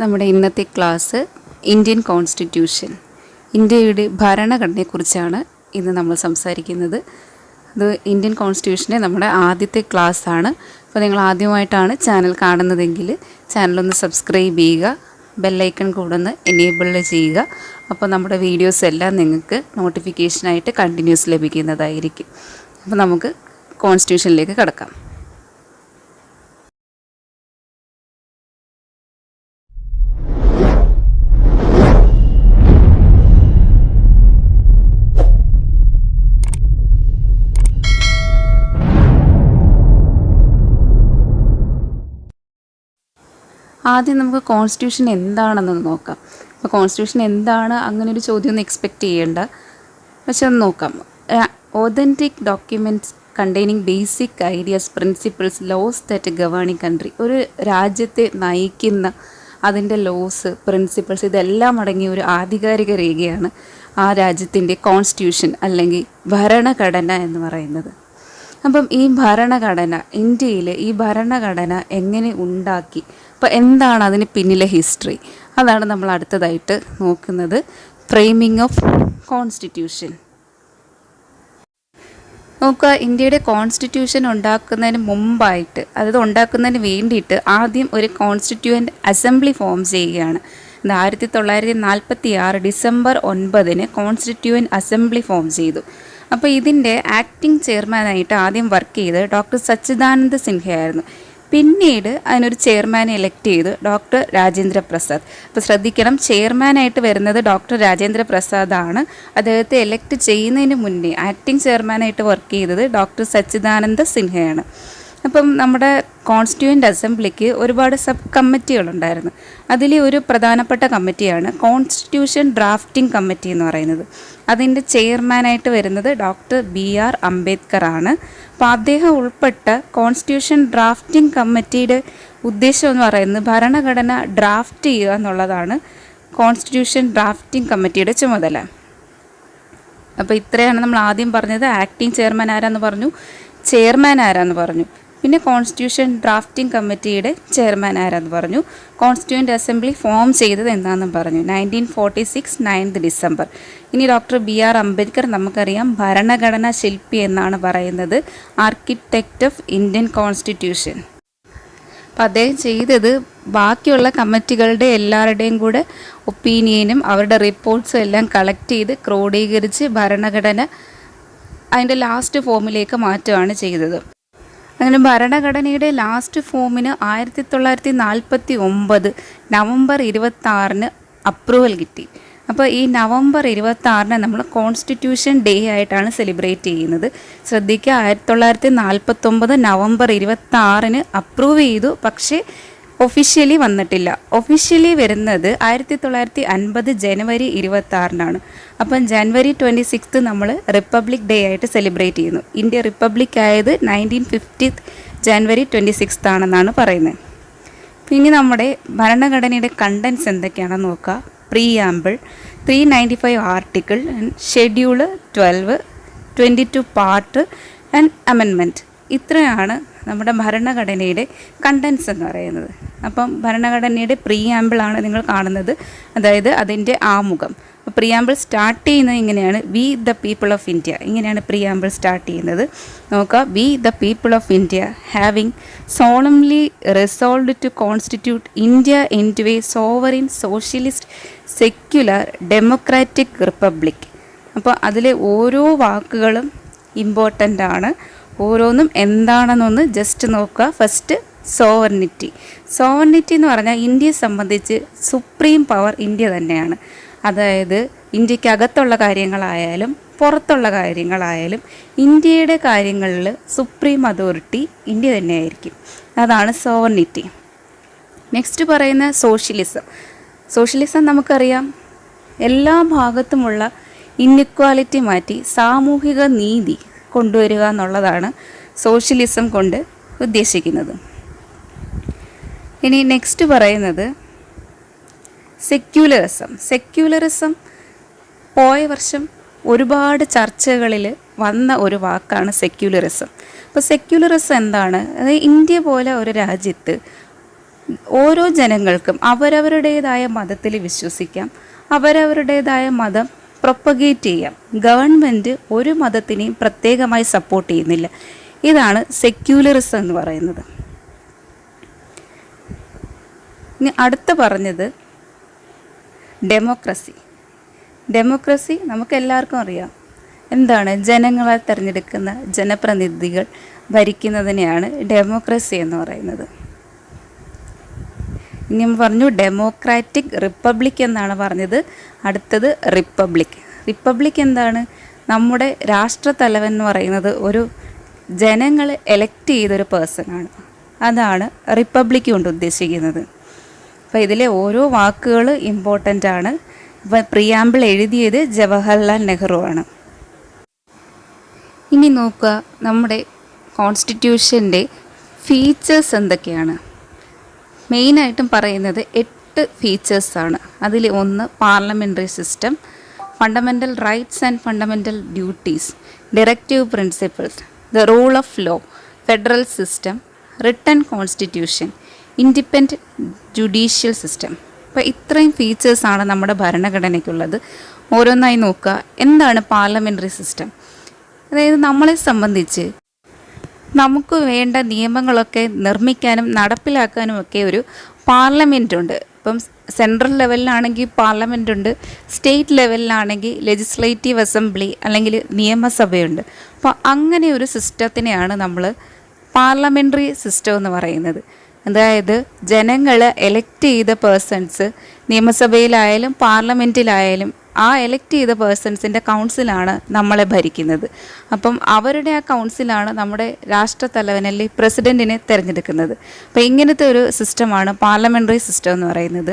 നമ്മുടെ ഇന്നത്തെ class Indian constitution, ഇന്ത്യയുടെ ഭരണഘടനയെക്കുറിച്ചാണ് ഇന്ന് നമ്മൾ സംസാരിക്കുന്നത്. ഇത് ഇന്ത്യൻ കോൺസ്റ്റിറ്റ്യൂഷൻ്റെ നമ്മുടെ ആദ്യത്തെ ക്ലാസ്സാണ്. അപ്പോൾ നിങ്ങൾ ആദ്യമായിട്ടാണ് ചാനൽ കാണുന്നതെങ്കിൽ ചാനലൊന്ന് സബ്സ്ക്രൈബ് ചെയ്യുക, ബെല്ലൈക്കൺ കൂടെ ഒന്ന് എനേബിൾ ചെയ്യുക. അപ്പോൾ നമ്മുടെ വീഡിയോസ് എല്ലാം നിങ്ങൾക്ക് നോട്ടിഫിക്കേഷനായിട്ട് കണ്ടിന്യൂസ് ലഭിക്കുന്നതായിരിക്കും. അപ്പോൾ നമുക്ക് കോൺസ്റ്റിറ്റ്യൂഷനിലേക്ക് കടക്കാം. ആദ്യം നമുക്ക് കോൺസ്റ്റിറ്റ്യൂഷൻ എന്താണെന്നൊന്ന് നോക്കാം. അപ്പോൾ കോൺസ്റ്റിറ്റ്യൂഷൻ എന്താണ്, അങ്ങനെ ഒരു ചോദ്യം ഒന്നും എക്സ്പെക്റ്റ് ചെയ്യേണ്ട, പക്ഷെ ഒന്ന് നോക്കാം. Authentic documents containing basic ideas, principles, laws that governing country. ഒരു രാജ്യത്തെ നയിക്കുന്ന അതിൻ്റെ ലോസ്, പ്രിൻസിപ്പിൾസ് ഇതെല്ലാം അടങ്ങിയ ഒരു ആധികാരിക രേഖയാണ് ആ രാജ്യത്തിൻ്റെ കോൺസ്റ്റിറ്റ്യൂഷൻ അല്ലെങ്കിൽ ഭരണഘടന എന്ന് പറയുന്നത്. അപ്പം ഈ ഭരണഘടന, ഇന്ത്യയിൽ ഈ ഭരണഘടന എങ്ങനെ ഉണ്ടാക്കി, അപ്പോൾ എന്താണ് അതിന് പിന്നിലെ ഹിസ്റ്ററി, അതാണ് നമ്മൾ അടുത്തതായിട്ട് നോക്കുന്നത്. ഫ്രെയിമിംഗ് ഓഫ് കോൺസ്റ്റിറ്റ്യൂഷൻ നോക്കുക. ഇന്ത്യയുടെ കോൺസ്റ്റിറ്റ്യൂഷൻ ഉണ്ടാക്കുന്നതിന് മുമ്പായിട്ട്, അതായത് ഉണ്ടാക്കുന്നതിന് വേണ്ടിയിട്ട് ആദ്യം ഒരു കോൺസ്റ്റിറ്റ്യൂവൻ്റ് അസംബ്ലി ഫോം ചെയ്യുകയാണ്. 1946 ഡിസംബർ 9 കോൺസ്റ്റിറ്റ്യൂവൻ്റ് അസംബ്ലി ഫോം ചെയ്തു. അപ്പോൾ ഇതിൻ്റെ ആക്ടിംഗ് ചെയർമാനായിട്ട് ആദ്യം വർക്ക് ചെയ്തത് ഡോക്ടർ സച്ചിദാനന്ദ സിൻഹയായിരുന്നു. പിന്നീട് അതിനൊരു ചെയർമാനെ എലക്ട് ചെയ്തു ഡോക്ടർ രാജേന്ദ്ര പ്രസാദ്. അപ്പോൾ ശ്രദ്ധിക്കണം, ചെയർമാനായിട്ട് വരുന്നത് ഡോക്ടർ രാജേന്ദ്ര പ്രസാദാണ്. അദ്ദേഹത്തെ എലക്ട് ചെയ്യുന്നതിന് മുന്നേ ആക്ടിംഗ് ചെയർമാനായിട്ട് വർക്ക് ചെയ്തത് ഡോക്ടർ സച്ചിദാനന്ദ സിൻഹയാണ്. അപ്പം നമ്മുടെ കോൺസ്റ്റിറ്റ്യൂവൻ്റ് അസംബ്ലിക്ക് ഒരുപാട് സബ് കമ്മിറ്റികളുണ്ടായിരുന്നു. അതിൽ ഒരു പ്രധാനപ്പെട്ട കമ്മിറ്റിയാണ് കോൺസ്റ്റിറ്റ്യൂഷൻ ഡ്രാഫ്റ്റിംഗ് കമ്മിറ്റി എന്ന് പറയുന്നത്. അതിൻ്റെ ചെയർമാനായിട്ട് വരുന്നത് ഡോക്ടർ BR അംബേദ്കർ ആണ്. അപ്പോൾ അദ്ദേഹം ഉൾപ്പെട്ട കോൺസ്റ്റിറ്റ്യൂഷൻ ഡ്രാഫ്റ്റിംഗ് കമ്മിറ്റിയുടെ ഉദ്ദേശം എന്ന് പറയുന്നത് ഭരണഘടന ഡ്രാഫ്റ്റ് ചെയ്യുക എന്നുള്ളതാണ് കോൺസ്റ്റിറ്റ്യൂഷൻ ഡ്രാഫ്റ്റിംഗ് കമ്മിറ്റിയുടെ ചുമതല. അപ്പോൾ ഇത്രയാണ് നമ്മൾ ആദ്യം പറഞ്ഞത്. ആക്ടിംഗ് ചെയർമാൻ ആരാന്ന് പറഞ്ഞു, ചെയർമാൻ ആരാന്ന് പറഞ്ഞു, പിന്നെ കോൺസ്റ്റിറ്റ്യൂഷൻ ഡ്രാഫ്റ്റിംഗ് കമ്മിറ്റിയുടെ ചെയർമാൻ ആരാന്ന് പറഞ്ഞു, കോൺസ്റ്റിറ്റ്യൂവൻ്റ് അസംബ്ലി ഫോം ചെയ്തത് എന്താണെന്നും പറഞ്ഞു. 1946 9 ഡിസംബർ. ഇനി ഡോക്ടർ BR അംബേദ്കർ നമുക്കറിയാം ഭരണഘടനാ ശില്പി എന്നാണ് പറയുന്നത്, ആർക്കിടെക്റ്റ് ഓഫ് ഇന്ത്യൻ കോൺസ്റ്റിറ്റ്യൂഷൻ. അപ്പം അദ്ദേഹം ചെയ്തത് ബാക്കിയുള്ള കമ്മിറ്റികളുടെ എല്ലാവരുടെയും കൂടെ ഒപ്പീനിയനും അവരുടെ റിപ്പോർട്ട്സും എല്ലാം കളക്ട് ചെയ്ത് ക്രോഡീകരിച്ച് ഭരണഘടന അതിൻ്റെ ലാസ്റ്റ് ഫോമിലേക്ക് മാറ്റുകയാണ് ചെയ്തത്. അങ്ങനെ ഭരണഘടനയുടെ ലാസ്റ്റ് ഫോമിന് 1949 നവംബർ 26 അപ്രൂവൽ കിട്ടി. അപ്പോൾ ഈ നവംബർ 26 നമ്മൾ കോൺസ്റ്റിറ്റ്യൂഷൻ ഡേ ആയിട്ടാണ് സെലിബ്രേറ്റ് ചെയ്യുന്നത്. ശ്രദ്ധിക്കുക, 1949 നവംബർ 26 അപ്രൂവ് ചെയ്തു, പക്ഷേ ഒഫീഷ്യലി വന്നിട്ടില്ല. ഒഫീഷ്യലി വരുന്നത് 1950 ജനുവരി 26 അപ്പം ജനുവരി 26 നമ്മൾ റിപ്പബ്ലിക് ഡേ ആയിട്ട് സെലിബ്രേറ്റ് ചെയ്യുന്നു. ഇന്ത്യ റിപ്പബ്ലിക് ആയത് 1950 ജനുവരി 26 ആണെന്നാണ് പറയുന്നത്. പിന്നെ നമ്മുടെ ഭരണഘടനയുടെ കണ്ടൻസ് എന്തൊക്കെയാണെന്ന് നോക്കുക. പ്രീആമ്പിൾ, 395 article, schedule 12, 22 part and amendment. ഇത്രയാണ് നമ്മുടെ ഭരണഘടനയുടെ കണ്ടൻസ് എന്ന് പറയുന്നത്. അപ്പം ഭരണഘടനയുടെ പ്രീആമ്പിളാണ് നിങ്ങൾ കാണുന്നത്, അതായത് അതിൻ്റെ ആമുഖം. പ്രിയാമ്പിൾ സ്റ്റാർട്ട് ചെയ്യുന്നത് ഇങ്ങനെയാണ്, we the people of India. ഇങ്ങനെയാണ് പ്രിയാമ്പിൾ സ്റ്റാർട്ട് ചെയ്യുന്നത്. നോക്കുക, we the people of India having solemnly resolved to constitute India into a sovereign socialist secular democratic republic. അപ്പോൾ അതിലെ ഓരോ വാക്കുകളും ഇമ്പോർട്ടൻ്റ് ആണ്. ഓരോന്നും എന്താണെന്നൊന്ന് ജസ്റ്റ് നോക്കുക. First sovereignty. സോവർണിറ്റി എന്ന് പറഞ്ഞാൽ ഇന്ത്യയെ സംബന്ധിച്ച് സുപ്രീം പവർ ഇന്ത്യ തന്നെയാണ്. അതായത് ഇന്ത്യക്കകത്തുള്ള കാര്യങ്ങളായാലും പുറത്തുള്ള കാര്യങ്ങളായാലും ഇന്ത്യയുടെ കാര്യങ്ങളിൽ സുപ്രീം അതോറിറ്റി ഇന്ത്യ തന്നെയായിരിക്കും. അതാണ് സോവർണിറ്റി. നെക്സ്റ്റ് പറയുന്ന സോഷ്യലിസം. സോഷ്യലിസം നമുക്കറിയാം, എല്ലാ ഭാഗത്തുമുള്ള ഇൻഇക്വാലിറ്റി മാറ്റി സാമൂഹിക നീതി കൊണ്ടുവരിക എന്നുള്ളതാണ് സോഷ്യലിസം കൊണ്ട് ഉദ്ദേശിക്കുന്നത്. ഇനി നെക്സ്റ്റ് പറയുന്നത് സെക്യുലറിസം. സെക്യുലറിസം പോയ വർഷം ഒരുപാട് ചർച്ചകളിൽ വന്ന ഒരു വാക്കാണ് സെക്യുലറിസം. അപ്പോൾ സെക്യുലറിസം എന്താണ്? അതായത് ഇന്ത്യ പോലെ ഒരു രാജ്യത്ത് ഓരോ ജനങ്ങൾക്കും അവരവരുടേതായ മതത്തിൽ വിശ്വസിക്കാം, അവരവരുടേതായ മതം പ്രൊപ്പഗേറ്റ് ചെയ്യാം. ഗവൺമെൻറ് ഒരു മതത്തിനെയും പ്രത്യേകമായി സപ്പോർട്ട് ചെയ്യുന്നില്ല. ഇതാണ് സെക്യുലറിസം എന്ന് പറയുന്നത്. ഇനി അടുത്ത പറഞ്ഞത് ഡെമോക്രസി. ഡെമോക്രസി നമുക്കെല്ലാവർക്കും അറിയാം. എന്താണ്? ജനങ്ങളാൽ തിരഞ്ഞെടുക്കുന്ന ജനപ്രതിനിധികൾ ഭരിക്കുന്നതിനെയാണ് ഡെമോക്രസി എന്ന് പറയുന്നത്. ഇനി നമ്മൾ പറഞ്ഞു ഡെമോക്രാറ്റിക് റിപ്പബ്ലിക് എന്നാണ് പറഞ്ഞത്. അടുത്തത് റിപ്പബ്ലിക്. റിപ്പബ്ലിക് എന്താണ്? നമ്മുടെ രാഷ്ട്രത്തലവൻ എന്ന് പറയുന്നത് ഒരു ജനങ്ങൾ എലക്ട് ചെയ്തൊരു പേഴ്സണാണ്. അതാണ് റിപ്പബ്ലിക് കൊണ്ട് ഉദ്ദേശിക്കുന്നത്. അപ്പോൾ ഇതിലെ ഓരോ വാക്കുകൾ ഇമ്പോർട്ടൻ്റ് ആണ്. അപ്പോൾ പ്രിയാമ്പിൾ എഴുതിയത് ജവഹർലാൽ നെഹ്റു ആണ്. ഇനി നോക്കുക, നമ്മുടെ കോൺസ്റ്റിറ്റ്യൂഷൻ്റെ ഫീച്ചേഴ്സ് എന്തൊക്കെയാണ്. മെയിനായിട്ടും പറയുന്നത് 8 ഫീച്ചേഴ്സാണ്. അതിൽ ഒന്ന് parliamentary system, fundamental rights and fundamental duties, directive principles, the rule of law, federal system, written constitution, independent judicial system. അപ്പോൾ ഇത്രയും ഫീച്ചേഴ്സാണ് നമ്മുടെ ഭരണഘടനയ്ക്കുള്ളത്. ഓരോന്നായി നോക്കുക. എന്താണ് പാർലമെൻ്ററി സിസ്റ്റം? അതായത് നമ്മളെ സംബന്ധിച്ച് നമുക്ക് വേണ്ട നിയമങ്ങളൊക്കെ നിർമ്മിക്കാനും നടപ്പിലാക്കാനും ഒക്കെ ഒരു പാർലമെൻ്റ് ഉണ്ട്. ഇപ്പം സെൻട്രൽ ലെവലിലാണെങ്കിൽ പാർലമെൻ്റ് ഉണ്ട്, സ്റ്റേറ്റ് ലെവലിലാണെങ്കിൽ ലെജിസ്ലേറ്റീവ് അസംബ്ലി അല്ലെങ്കിൽ നിയമസഭയുണ്ട്. അപ്പോൾ അങ്ങനെ ഒരു സിസ്റ്റത്തിനെയാണ് നമ്മൾ പാർലമെൻ്ററി സിസ്റ്റം എന്ന് പറയുന്നത്. അതായത് ജനങ്ങൾ എലക്ട് ചെയ്ത പേഴ്സൺസ് നിയമസഭയിലായാലും പാർലമെൻറ്റിലായാലും ആ എലക്ട് ചെയ്ത പേഴ്സൺസിൻ്റെ കൗൺസിലാണ് നമ്മളെ ഭരിക്കുന്നത്. അപ്പം അവരുടെ ആ കൗൺസിലാണ് നമ്മുടെ രാഷ്ട്രത്തലവനല്ലേ പ്രസിഡൻറ്റിനെ തിരഞ്ഞെടുക്കുന്നത്. അപ്പോൾ ഇങ്ങനത്തെ ഒരു സിസ്റ്റമാണ് പാർലമെൻ്ററി സിസ്റ്റം എന്ന് പറയുന്നത്.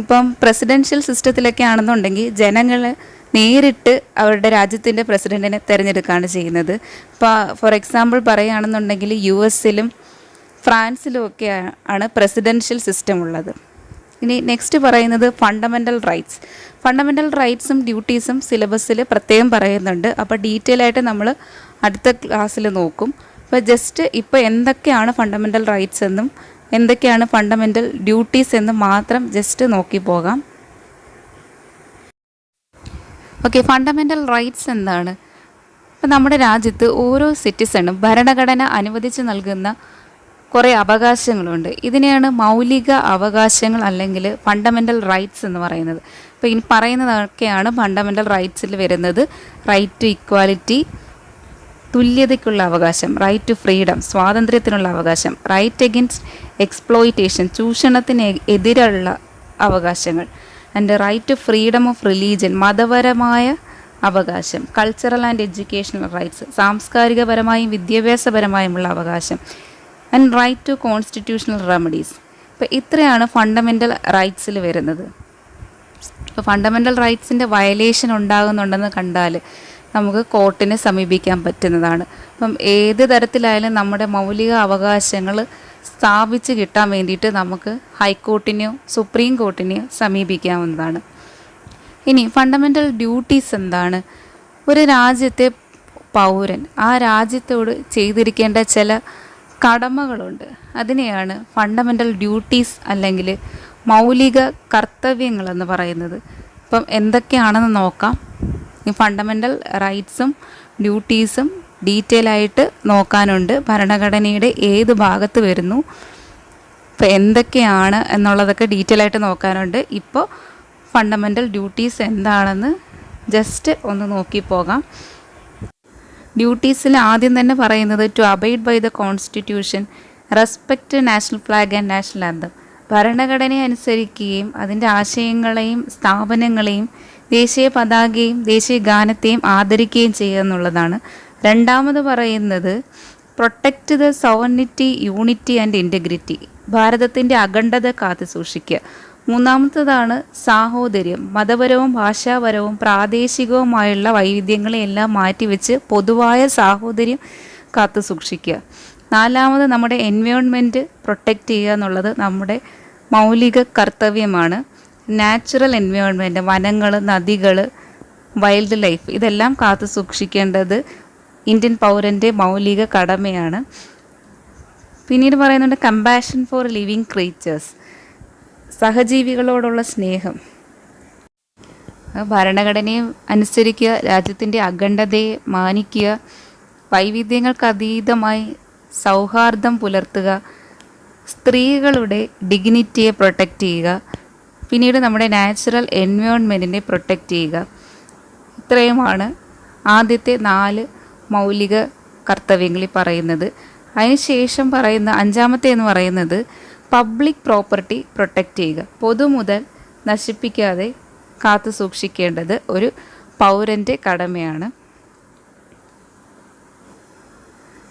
ഇപ്പം പ്രസിഡൻഷ്യൽ സിസ്റ്റത്തിലൊക്കെ ആണെന്നുണ്ടെങ്കിൽ ജനങ്ങൾ നേരിട്ട് അവരുടെ രാജ്യത്തിൻ്റെ പ്രസിഡൻറ്റിനെ തിരഞ്ഞെടുക്കുകയാണ് ചെയ്യുന്നത്. ഇപ്പോൾ ഫോർ എക്സാമ്പിൾ പറയുകയാണെന്നുണ്ടെങ്കിൽ US-ലും ഫ്രാൻസിലും ഒക്കെ ആണ് പ്രസിഡൻഷ്യൽ സിസ്റ്റം ഉള്ളത്. ഇനി നെക്സ്റ്റ് പറയുന്നത് ഫണ്ടമെൻ്റൽ റൈറ്റ്സ്. ഫണ്ടമെൻ്റൽ റൈറ്റ്സും ഡ്യൂട്ടീസും സിലബസിൽ പ്രത്യേകം പറയുന്നുണ്ട്. അപ്പോൾ ഡീറ്റെയിൽ ആയിട്ട് നമ്മൾ അടുത്ത ക്ലാസ്സിൽ നോക്കും. അപ്പോൾ ജസ്റ്റ് ഇപ്പോൾ എന്തൊക്കെയാണ് ഫണ്ടമെൻ്റൽ റൈറ്റ്സ് എന്നും എന്തൊക്കെയാണ് ഫണ്ടമെൻ്റൽ ഡ്യൂട്ടീസ് എന്നും മാത്രം ജസ്റ്റ് നോക്കി പോകാം. ഓക്കെ, ഫണ്ടമെൻ്റൽ റൈറ്റ്സ് എന്താണ്? ഇപ്പോൾ നമ്മുടെ രാജ്യത്ത് ഓരോ സിറ്റിസണും ഭരണഘടന അനുവദിച്ച് നൽകുന്ന കുറേ അവകാശങ്ങളുണ്ട്. ഇതിനെയാണ് മൗലിക അവകാശങ്ങൾ അല്ലെങ്കിൽ ഫണ്ടമെൻ്റൽ റൈറ്റ്സ് എന്ന് പറയുന്നത്. അപ്പോൾ ഇനി പറയുന്നതൊക്കെയാണ് ഫണ്ടമെൻ്റൽ റൈറ്റ്സിൽ വരുന്നത്. റൈറ്റ് ടു ഇക്വാലിറ്റി, തുല്യതയ്ക്കുള്ള അവകാശം, റൈറ്റ് ടു ഫ്രീഡം, സ്വാതന്ത്ര്യത്തിനുള്ള അവകാശം, റൈറ്റ് എഗെയിൻസ്റ്റ് എക്സ്പ്ലോയിറ്റേഷൻ, ചൂഷണത്തിന് എതിരുള്ള അവകാശങ്ങൾ, and right to freedom of religion, മതപരമായ അവകാശം, കൾച്ചറൽ ആൻഡ് എഡ്യൂക്കേഷണൽ റൈറ്റ്സ്, സാംസ്കാരികപരമായും വിദ്യാഭ്യാസപരമായുമുള്ള അവകാശം, and right to constitutional remedies. ഇപ്പോൾ ഇത്രയാണ് ഫണ്ടമെൻ്റൽ റൈറ്റ്സിൽ വരുന്നത്. ഇപ്പോൾ ഫണ്ടമെൻ്റൽ റൈറ്റ്സിൻ്റെ വയലേഷൻ ഉണ്ടാകുന്നുണ്ടെന്ന് കണ്ടാൽ നമുക്ക് കോർട്ടിനെ സമീപിക്കാൻ പറ്റുന്നതാണ്. അപ്പം ഏത് തരത്തിലായാലും നമ്മുടെ മൗലിക അവകാശങ്ങൾ സ്ഥാപിച്ച് കിട്ടാൻ വേണ്ടിയിട്ട് നമുക്ക് ഹൈക്കോർട്ടിനെയോ സുപ്രീം കോർട്ടിനെയോ സമീപിക്കാവുന്നതാണ്. ഇനി ഫണ്ടമെൻ്റൽ ഡ്യൂട്ടീസ് എന്താണ്? ഒരു രാജ്യത്തെ പൗരൻ ആ രാജ്യത്തോട് ചെയ്തിരിക്കേണ്ട ചില കടമകളുണ്ട്. അതിനെയാണ് ഫണ്ടമെൻ്റൽ ഡ്യൂട്ടീസ് അല്ലെങ്കിൽ മൗലിക കർത്തവ്യങ്ങളെന്ന് പറയുന്നത്. ഇപ്പം എന്തൊക്കെയാണെന്ന് നോക്കാം. ഈ ഫണ്ടമെൻ്റൽ റൈറ്റ്സും ഡ്യൂട്ടീസും ഡീറ്റെയിൽ ആയിട്ട് നോക്കാനുണ്ട്. ഭരണഘടനയുടെ ഏത് ഭാഗത്ത് വരുന്നു, ഇപ്പോൾ എന്തൊക്കെയാണ് എന്നുള്ളതൊക്കെ ഡീറ്റെയിൽ ആയിട്ട് നോക്കാനുണ്ട്. ഇപ്പോൾ ഫണ്ടമെൻ്റൽ ഡ്യൂട്ടീസ് എന്താണെന്ന് ജസ്റ്റ് ഒന്ന് നോക്കി പോകാം. ഡ്യൂട്ടീസിൽ ആദ്യം തന്നെ പറയുന്നത് to abide by the constitution, respect national flag and national anthem. ഭരണഘടനയെ അനുസരിക്കുകയും അതിൻ്റെ ആശയങ്ങളെയും സ്ഥാപനങ്ങളെയും ദേശീയ പതാകയും ദേശീയ ഗാനത്തെയും ആദരിക്കുകയും ചെയ്യുക എന്നുള്ളതാണ്. രണ്ടാമത് പറയുന്നത് protect the sovereignty, unity and integrity, ഭാരതത്തിൻ്റെ അഖണ്ഡത കാത്തു സൂക്ഷിക്കുക. മൂന്നാമത്തേതാണ് സാഹോദര്യം, മതപരവും ഭാഷാപരവും പ്രാദേശികവുമായുള്ള വൈവിധ്യങ്ങളെയെല്ലാം മാറ്റിവെച്ച് പൊതുവായ സാഹോദര്യം കാത്തു സൂക്ഷിക്കുക. നാലാമത് നമ്മുടെ എൻവയോൺമെൻറ്റ് പ്രൊട്ടക്റ്റ് ചെയ്യുക എന്നുള്ളത് നമ്മുടെ മൗലിക കർത്തവ്യമാണ്. നാച്ചുറൽ എൻവയോൺമെൻറ്റ്, വനങ്ങൾ, നദികൾ, വൈൽഡ് ലൈഫ്, ഇതെല്ലാം കാത്തു സൂക്ഷിക്കേണ്ടത് ഇന്ത്യൻ പൗരൻ്റെ മൗലിക കടമയാണ്. പിന്നീട് പറയുന്നുണ്ട് കമ്പാഷൻ ഫോർ ലിവിങ് ക്രീച്ചേഴ്സ്, സഹജീവികളോടുള്ള സ്നേഹം. ഭരണഘടനയെ അനുസരിക്കുക, രാജ്യത്തിൻ്റെ അഖണ്ഡതയെ മാനിക്കുക, വൈവിധ്യങ്ങൾക്ക് അതീതമായി സൗഹാർദ്ദം പുലർത്തുക, സ്ത്രീകളുടെ ഡിഗ്നിറ്റിയെ പ്രൊട്ടക്റ്റ് ചെയ്യുക, പിന്നീട് നമ്മുടെ നാച്ചുറൽ എൻവയോൺമെൻറ്റിനെ പ്രൊട്ടക്റ്റ് ചെയ്യുക. ഇത്രയുമാണ് ആദ്യത്തെ 4 മൗലിക കർത്തവ്യങ്ങളിൽ പറയുന്നത്. അതിനുശേഷം പറയുന്ന 5-ാമത്തെ എന്ന് പറയുന്നത് പബ്ലിക് പ്രോപ്പർട്ടി പ്രൊട്ടക്റ്റ് ചെയ്യുക. പൊതുമുതൽ നശിപ്പിക്കാതെ കാത്തു സൂക്ഷിക്കേണ്ടത് ഒരു പൗരൻ്റെ കടമയാണ്.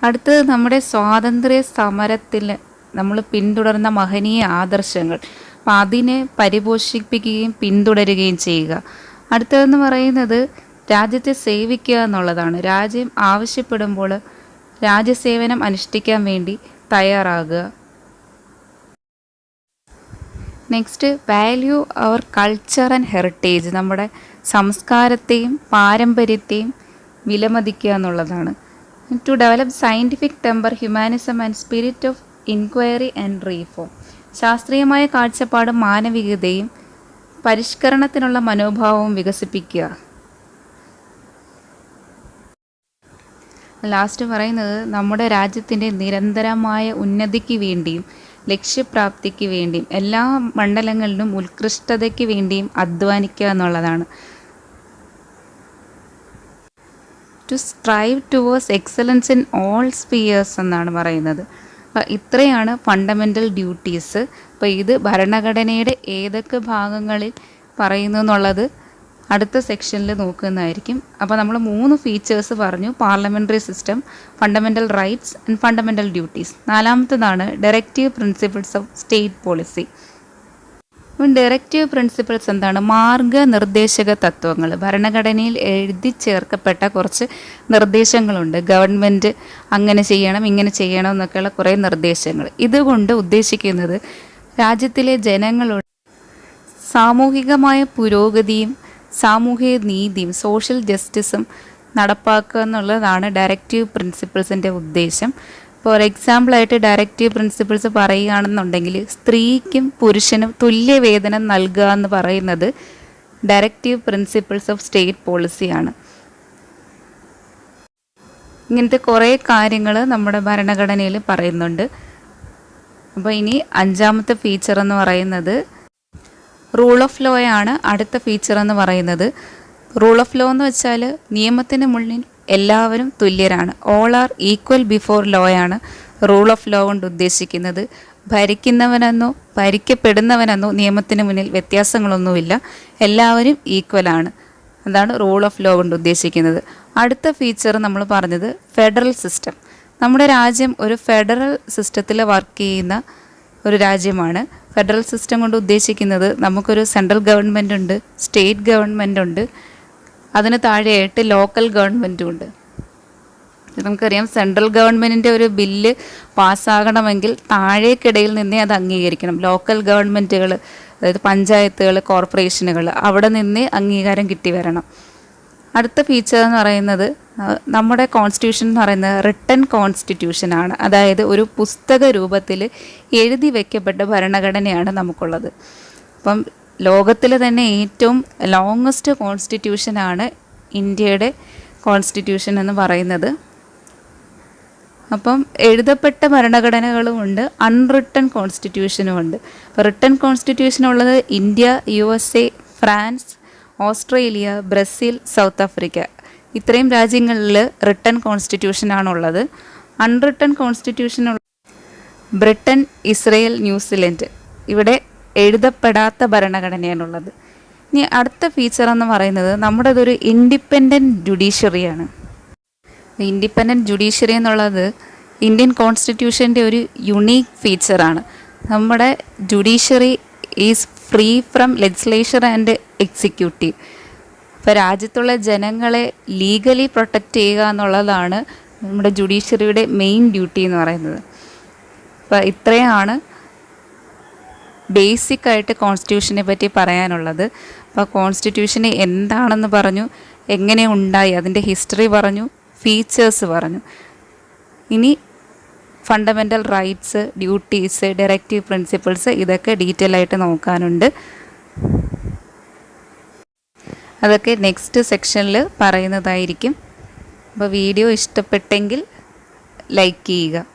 അടുത്തത് നമ്മുടെ സ്വാതന്ത്ര്യ സമരത്തിൽ നമ്മൾ പിന്തുടർന്ന മഹനീയ ആദർശങ്ങൾ, അപ്പം അതിനെ പരിപോഷിപ്പിക്കുകയും പിന്തുടരുകയും ചെയ്യുക. അടുത്തതെന്ന് പറയുന്നത് രാജ്യത്തെ സേവിക്കുക എന്നുള്ളതാണ്. രാജ്യം ആവശ്യപ്പെടുമ്പോൾ രാജ്യസേവനം അനുഷ്ഠിക്കാൻ വേണ്ടി തയ്യാറാകുക. Next, value our culture and heritage, നമ്മുടെ സംസ്കാരത്തെയും പാരമ്പര്യത്തെയും വിലമതിക്കുക എന്നുള്ളതാണ്. To develop scientific temper, humanism and spirit of inquiry and reform, ശാസ്ത്രീയമായ കാഴ്ചപ്പാടും മാനവികതയും പരിഷ്കരണത്തിനുള്ള മനോഭാവവും വികസിപ്പിക്കുക. ലാസ്റ്റ് പറയുന്നത് നമ്മുടെ രാജ്യത്തിൻ്റെ നിരന്തരമായ ഉന്നതിക്ക് വേണ്ടിയും ലക്ഷ്യപ്രാപ്തിക്ക് വേണ്ടിയും എല്ലാ മണ്ഡലങ്ങളിലും ഉത്കൃഷ്ടതയ്ക്ക് വേണ്ടിയും അധ്വാനിക്കുക എന്നുള്ളതാണ്. To strive towards excellence in all spheres എന്നാണ് പറയുന്നത്. അപ്പോൾ ഇത്രയാണ് ഫണ്ടമെൻ്റൽ ഡ്യൂട്ടീസ്. അപ്പോൾ ഇത് ഭരണഘടനയുടെ ഏതൊക്കെ ഭാഗങ്ങളിൽ പറയുന്നു എന്നുള്ളത് അടുത്ത സെക്ഷനിൽ നോക്കുന്നതായിരിക്കും. അപ്പോൾ നമ്മൾ 3 ഫീച്ചേഴ്സ് പറഞ്ഞു: parliamentary system, fundamental rights and fundamental duties. 4-ാമത്തേതാണ് directive principles of state policy. Directive principles എന്താണ്? മാർഗനിർദ്ദേശക തത്വങ്ങൾ. ഭരണഘടനയിൽ എഴുതി ചേർക്കപ്പെട്ട കുറച്ച് നിർദ്ദേശങ്ങളുണ്ട്. ഗവൺമെൻറ് അങ്ങനെ ചെയ്യണം, ഇങ്ങനെ ചെയ്യണം എന്നൊക്കെയുള്ള കുറേ നിർദ്ദേശങ്ങൾ. ഇതുകൊണ്ട് ഉദ്ദേശിക്കുന്നത് രാജ്യത്തിലെ ജനങ്ങളുടെ സാമൂഹികമായ പുരോഗതിയും സാമൂഹിക നീതിയും സോഷ്യൽ ജസ്റ്റിസും നടപ്പാക്കുക എന്നുള്ളതാണ് ഡയറക്റ്റീവ് പ്രിൻസിപ്പിൾസിൻ്റെ ഉദ്ദേശം. ഫോർ എക്സാമ്പിളായിട്ട് ഡയറക്റ്റീവ് പ്രിൻസിപ്പിൾസ് പറയുകയാണെന്നുണ്ടെങ്കിൽ സ്ത്രീക്കും പുരുഷനും തുല്യ വേതനം നൽകുക എന്ന് പറയുന്നത് ഡയറക്റ്റീവ് പ്രിൻസിപ്പിൾസ് ഓഫ് സ്റ്റേറ്റ് പോളിസിയാണ്. ഇങ്ങനത്തെ കുറേ കാര്യങ്ങൾ നമ്മുടെ ഭരണഘടനയിൽ പറയുന്നുണ്ട്. അപ്പോൾ ഇനി 5-ാമത്തെ ഫീച്ചർ എന്ന് പറയുന്നത് റൂൾ ഓഫ് ലോ ആണ്. അടുത്ത ഫീച്ചർ എന്ന് പറയുന്നത് റൂൾ ഓഫ് ലോ എന്ന് വെച്ചാൽ നിയമത്തിന് മുന്നിൽ എല്ലാവരും തുല്യരാണ്. All are equal before law ആണ് റൂൾ ഓഫ് ലോ കൊണ്ട് ഉദ്ദേശിക്കുന്നത്. ഭരിക്കുന്നവനെന്നോ ഭരിക്കപ്പെടുന്നവനെന്നോ നിയമത്തിന് മുന്നിൽ വ്യത്യാസങ്ങളൊന്നുമില്ല, എല്ലാവരും ഈക്വലാണ്. അതാണ് റൂൾ ഓഫ് ലോ കൊണ്ട് ഉദ്ദേശിക്കുന്നത്. അടുത്ത ഫീച്ചർ നമ്മൾ പറഞ്ഞത് ഫെഡറൽ സിസ്റ്റം. നമ്മുടെ രാജ്യം ഒരു ഫെഡറൽ സിസ്റ്റത്തിൽ വർക്ക് ചെയ്യുന്ന ഒരു രാജ്യമാണ്. ഫെഡറൽ സിസ്റ്റം കൊണ്ട് ഉദ്ദേശിക്കുന്നത് നമുക്കൊരു സെൻട്രൽ ഗവൺമെൻറ് ഉണ്ട്, സ്റ്റേറ്റ് ഗവൺമെൻറ് ഉണ്ട്, അതിന് താഴെയായിട്ട് ലോക്കൽ ഗവൺമെൻറ്റും ഉണ്ട്. നമുക്കറിയാം, സെൻട്രൽ ഗവൺമെൻറ്റിൻ്റെ ഒരു ബില്ല് പാസ്സാകണമെങ്കിൽ താഴേക്കിടയിൽ നിന്നേ അത് അംഗീകരിക്കണം. ലോക്കൽ ഗവൺമെൻറ്റുകൾ, അതായത് പഞ്ചായത്തുകൾ, കോർപ്പറേഷനുകൾ, അവിടെ നിന്നേ അംഗീകാരം കിട്ടി വരണം. അടുത്ത ഫീച്ചർ എന്ന് പറയുന്നത് നമ്മുടെ കോൺസ്റ്റിറ്റ്യൂഷൻ എന്ന് പറയുന്നത് റിട്ടൺ കോൺസ്റ്റിറ്റ്യൂഷനാണ്. അതായത് ഒരു പുസ്തക രൂപത്തിൽ എഴുതി വയ്ക്കപ്പെട്ട ഭരണഘടനയാണ് നമുക്കുള്ളത്. അപ്പം ലോകത്തിൽ തന്നെ ഏറ്റവും ലോങ്ങസ്റ്റ് കോൺസ്റ്റിറ്റ്യൂഷനാണ് ഇന്ത്യയുടെ കോൺസ്റ്റിറ്റ്യൂഷൻ എന്ന് പറയുന്നത്. അപ്പം എഴുതപ്പെട്ട ഭരണഘടനകളും ഉണ്ട്, അൺറിട്ടൺ കോൺസ്റ്റിറ്റ്യൂഷനും ഉണ്ട്. അപ്പോൾ റിട്ടൺ കോൺസ്റ്റിറ്റ്യൂഷൻ ഉള്ളത് India, USA, France, Australia, Brazil, South Africa, ഇത്രയും രാജ്യങ്ങളിൽ റിട്ടൺ കോൺസ്റ്റിറ്റ്യൂഷനാണുള്ളത്. അൺറിട്ടൺ കോൺസ്റ്റിറ്റ്യൂഷനുള്ള ബ്രിട്ടൻ, ഇസ്രയേൽ, ന്യൂസിലൻഡ്, ഇവിടെ എഴുതപ്പെടാത്ത ഭരണഘടനയാണുള്ളത്. ഇനി അടുത്ത ഫീച്ചർ എന്ന് പറയുന്നത് നമ്മുടേതൊരു ഇൻഡിപെൻഡൻറ്റ് ജുഡീഷ്യറിയാണ്. ഇൻഡിപെൻഡൻറ്റ് ജുഡീഷ്യറി എന്നുള്ളത് ഇന്ത്യൻ കോൺസ്റ്റിറ്റ്യൂഷൻ്റെ ഒരു യുണീക്ക് ഫീച്ചറാണ്. നമ്മുടെ judiciary is free from legislature and executive. ഇപ്പോൾ രാജ്യത്തുള്ള ജനങ്ങളെ ലീഗലി പ്രൊട്ടക്റ്റ് ചെയ്യുക എന്നുള്ളതാണ് നമ്മുടെ ജുഡീഷ്യറിയുടെ മെയിൻ ഡ്യൂട്ടി എന്ന് പറയുന്നത്. അപ്പോൾ ഇത്രയാണ് ബേസിക്കായിട്ട് കോൺസ്റ്റിറ്റ്യൂഷനെ പറ്റി പറയാനുള്ളത്. അപ്പോൾ കോൺസ്റ്റിറ്റ്യൂഷന് എന്താണെന്ന് പറഞ്ഞു, എങ്ങനെ ഉണ്ടായി, അതിൻ്റെ ഹിസ്റ്ററി പറഞ്ഞു, ഫീച്ചേഴ്സ് പറഞ്ഞു. ഇനി fundamental rights, duties, directive principles ഇതൊക്കെ ഡീറ്റെയിൽ ആയിട്ട് നോക്കാനുണ്ട്. അതൊക്കെ നെക്സ്റ്റ് സെക്ഷനിൽ പറയുന്നതായിരിക്കും. അപ്പോൾ വീഡിയോ ഇഷ്ടപ്പെട്ടെങ്കിൽ ലൈക്ക് ചെയ്യുക.